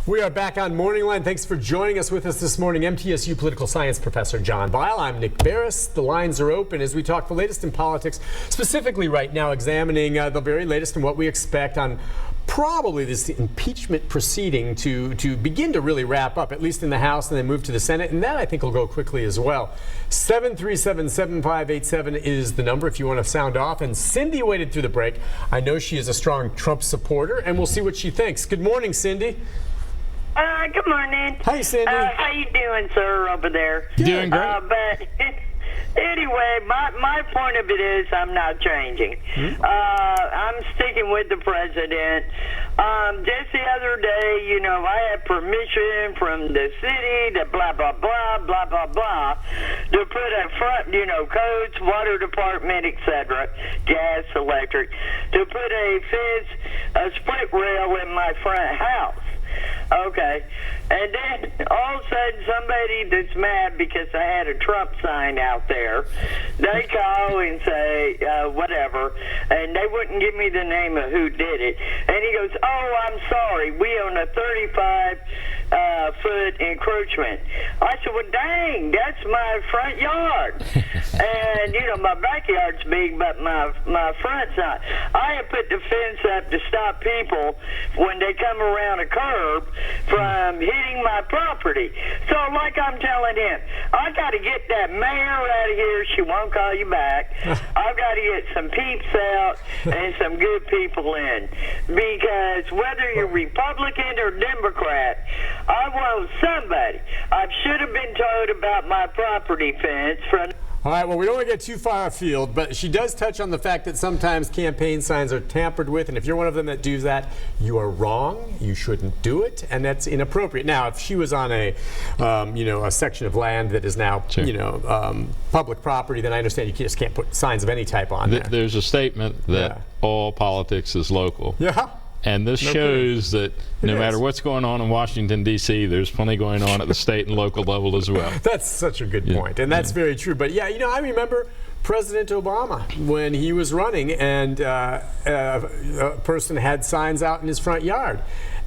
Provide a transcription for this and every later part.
We are back on MorningLine. Thanks for joining us this morning. MTSU political science professor John Weil. I'm Nick Barris. The lines are open as we talk the latest in politics, specifically right now examining the very latest and what we expect on probably this impeachment proceeding to begin to really wrap up, at least in the House, and then move to the Senate. And that, I think, will go quickly as well. 737-7587 is the number if you want to sound off. And Cindy waited through the break. I know she is a strong Trump supporter, and we'll see what she thinks. Good morning, Cindy. Good morning. Hi, Cindy. How you doing, sir, over there? Doing great. But anyway, my point of it is I'm not changing. I'm sticking with the president. Just the other day, I had permission from the city to blah, blah, blah, blah, blah, blah, to put a front, codes, water department, etc., gas, electric, to put a fence, a split rail in my front house. Okay. And then all of a sudden somebody that's mad because I had a Trump sign out there, they call and say, whatever, and they wouldn't give me the name of who did it. And he goes, oh, I'm sorry, we own a 35-foot encroachment. I said, well, dang, that's my front yard. And, my backyard's big, but my front's not. I have put the fence up to stop people when they come around a curb from hitting my property. So, like I'm telling him, I got to get that mayor out of here. She won't call you back. I've got to get some peeps out and some good people in. Because whether you're Republican or Democrat, I want somebody. I should have been told about my property fence from... All right, well, we don't want to get too far afield, but she does touch on the fact that sometimes campaign signs are tampered with, and if you're one of them that do that, you are wrong. You shouldn't do it, and that's inappropriate. Now, if she was on a section of land that is now, public property, then I understand you just can't put signs of any type on there. There's a statement that all politics is local. Yeah. And this shows that no matter what's going on in Washington, D.C., there's plenty going on at the state and local level as well. That's such a good point, and that's very true. But yeah, I remember President Obama when he was running, and a person had signs out in his front yard,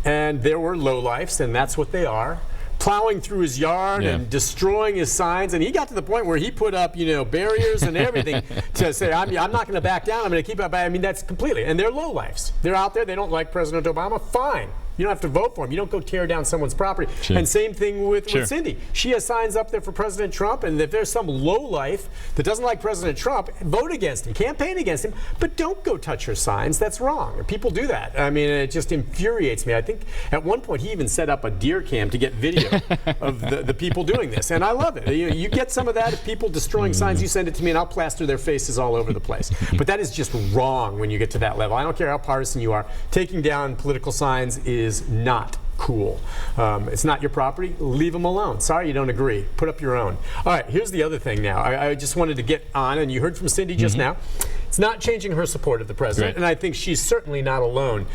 and there were lowlifes, and that's what they are, plowing through his yard and destroying his signs, and he got to the point where he put up, barriers and everything to say, I'm not going to back down. I'm going to keep up. I mean, that's completely, and they're lowlifes. They're out there. They don't like President Obama. Fine. You don't have to vote for him. You don't go tear down someone's property. Sure. And same thing with Cindy. She has signs up there for President Trump, and if there's some lowlife that doesn't like President Trump, vote against him, campaign against him, but don't go touch her signs. That's wrong. People do that. I mean, it just infuriates me. I think at one point he even set up a deer cam to get video of the people doing this, and I love it. You get some of that, if people destroying signs, you send it to me, and I'll plaster their faces all over the place. But that is just wrong when you get to that level. I don't care how partisan you are. Taking down political signs is not cool. It's not your property. Leave them alone. Sorry you don't agree. Put up your own. All right, here's the other thing now. I just wanted to get on, and you heard from Cindy just now. It's not changing her support of the president, and I think she's certainly not alone.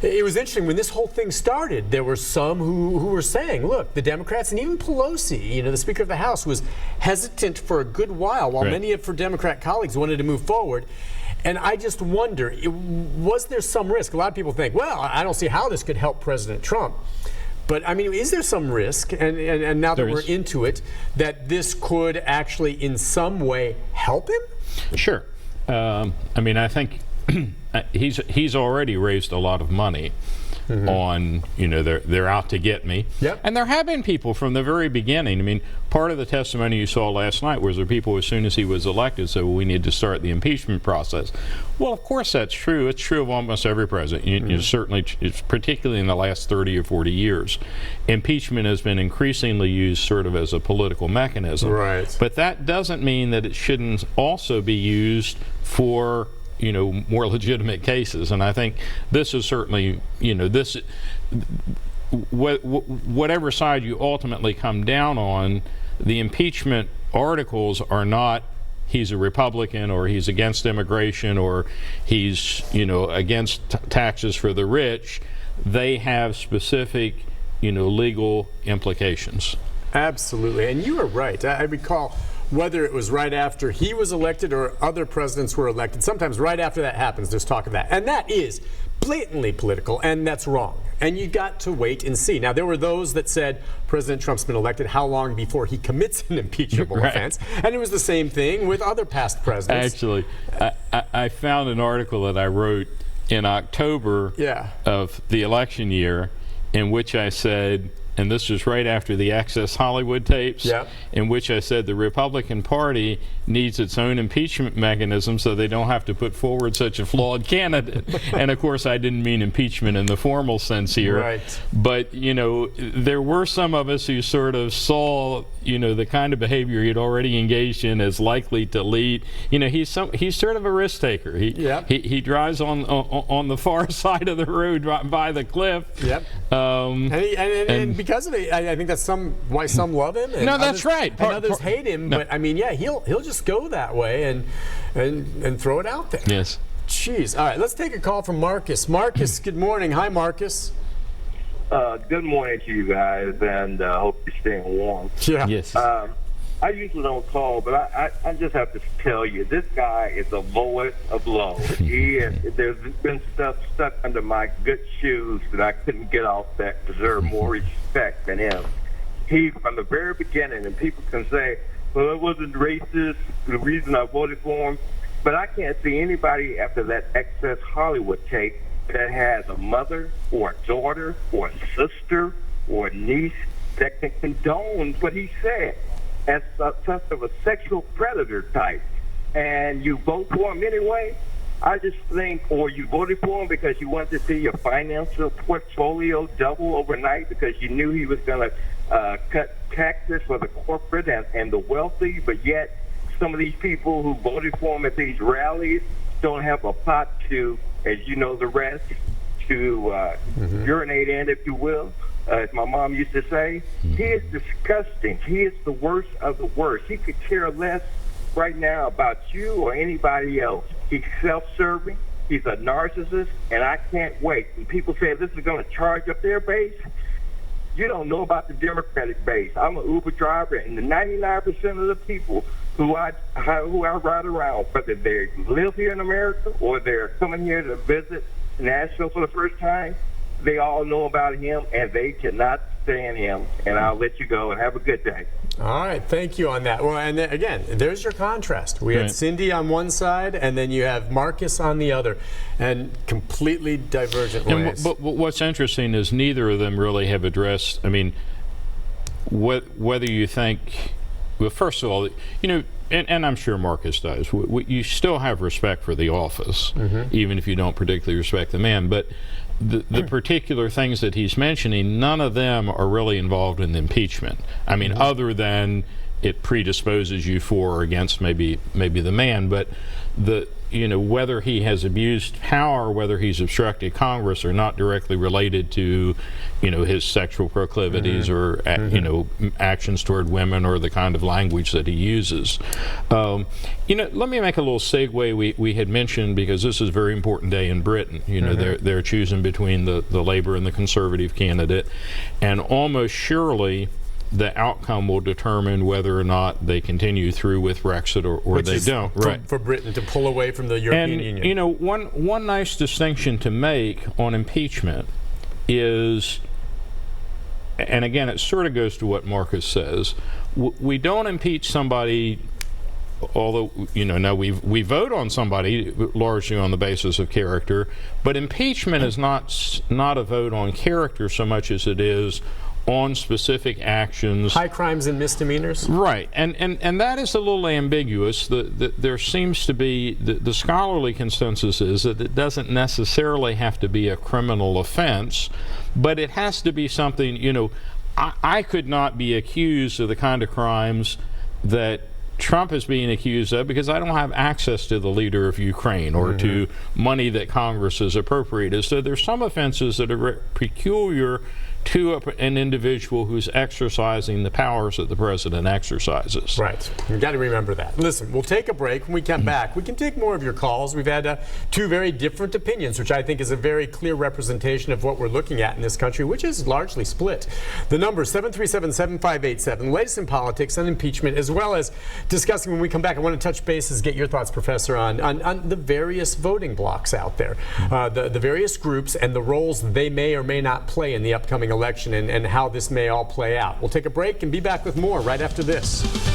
It was interesting when this whole thing started. There were some who were saying, look, the Democrats and even Pelosi, the Speaker of the House, was hesitant for a good while many of her Democrat colleagues wanted to move forward. And I just wonder, was there some risk? A lot of people think, well, I don't see how this could help President Trump. But, I mean, is there some risk, and now that we're into it, that this could actually in some way help him? Sure. I mean, I think he's already raised a lot of money on, they're out to get me. Yep. And there have been people from the very beginning. I mean, part of the testimony you saw last night was there people as soon as he was elected said, well, we need to start the impeachment process. Well, of course that's true. It's true of almost every president. Certainly, it's particularly in the last 30 or 40 years. Impeachment has been increasingly used sort of as a political mechanism. Right. But that doesn't mean that it shouldn't also be used for more legitimate cases, and I think this is certainly, whatever side you ultimately come down on, the impeachment articles are not he's a Republican or he's against immigration or he's, against taxes for the rich. They have specific, legal implications. Absolutely, and you are right. I recall whether it was right after he was elected or other presidents were elected, sometimes right after that happens, there's talk of that. And that is blatantly political, and that's wrong. And you got to wait and see. Now, there were those that said President Trump's been elected, how long before he commits an impeachable offense? And it was the same thing with other past presidents. Actually, I found an article that I wrote in October of the election year in which I said, and this was right after the Access Hollywood tapes, in which I said the Republican Party needs its own impeachment mechanism so they don't have to put forward such a flawed candidate. And of course, I didn't mean impeachment in the formal sense here. Right. But, you know, there were some of us who sort of saw, you know, the kind of behavior he'd already engaged in as likely to lead. You know, he's sort of a risk taker. He drives on the far side of the road by the cliff. And because of it, I think that's why some love him. And that's right. And others hate him. No. But I mean, he'll just go that way and throw it out there. Yes. Jeez. All right, let's take a call from Marcus. Marcus, good morning. Hi, Marcus. Good morning to you guys, and hope you're staying warm. Yeah. Yes. I usually don't call, but I just have to tell you, this guy is the lowest of low. There's been stuff stuck under my good shoes that I couldn't get off that deserve more respect than him. He, from the very beginning, and people can say, well, it wasn't racist, the reason I voted for him, but I can't see anybody after that Access Hollywood tape that has a mother or a daughter or a sister or a niece that can condone what he said as such of a sexual predator type, and you vote for him anyway. I just think, or you voted for him because you wanted to see your financial portfolio double overnight because you knew he was going to cut taxes for the corporate and the wealthy, but yet some of these people who voted for him at these rallies don't have a pot to, as you know, the rest, to urinate in, if you will. As my mom used to say, he is disgusting. He is the worst of the worst. He could care less right now about you or anybody else. He's self-serving. He's a narcissist, and I can't wait. And people say this is going to charge up their base. You don't know about the Democratic base. I'm an Uber driver, and the 99% of the people who I ride around, whether they live here in America or they're coming here to visit Nashville for the first time, they all know about him, and they cannot stand him. And I'll let you go, and have a good day. All right, thank you on that. Well, and then, again, there's your contrast. We had Cindy on one side, and then you have Marcus on the other, and completely divergent ways. But what's interesting is neither of them really have addressed, I mean, whether you think, well, first of all, you know, and I'm sure Marcus does, you still have respect for the office, even if you don't particularly respect the man. But the particular things that he's mentioning, none of them are really involved in the impeachment. I mean, other than it predisposes you for or against maybe the man, but whether he has abused power, whether he's obstructed Congress, are not directly related to, his sexual proclivities or actions toward women or the kind of language that he uses. Let me make a little segue. We had mentioned, because this is a very important day in Britain. They're choosing between the Labour and the Conservative candidate, and almost surely the outcome will determine whether or not they continue through with Brexit or they don't. For Britain to pull away from the European Union. One nice distinction to make on impeachment is, and again, it sort of goes to what Marcus says, we don't impeach somebody, although, now we vote on somebody largely on the basis of character, but impeachment is not a vote on character so much as it is on specific actions. High crimes and misdemeanors? Right. And that is a little ambiguous. There seems to be, the scholarly consensus is that it doesn't necessarily have to be a criminal offense, but it has to be something, I could not be accused of the kind of crimes that Trump is being accused of because I don't have access to the leader of Ukraine or to money that Congress has appropriated. So there's some offenses that are peculiar to an individual who's exercising the powers that the president exercises. Right. You've got to remember that. Listen, we'll take a break. When we come back, we can take more of your calls. We've had two very different opinions, which I think is a very clear representation of what we're looking at in this country, which is largely split. The number is 737-7587, latest in politics and impeachment, as well as discussing when we come back. I want to touch bases, get your thoughts, Professor, on the various voting blocks out there, the various groups and the roles they may or may not play in the upcoming election and how this may all play out. We'll take a break and be back with more right after this.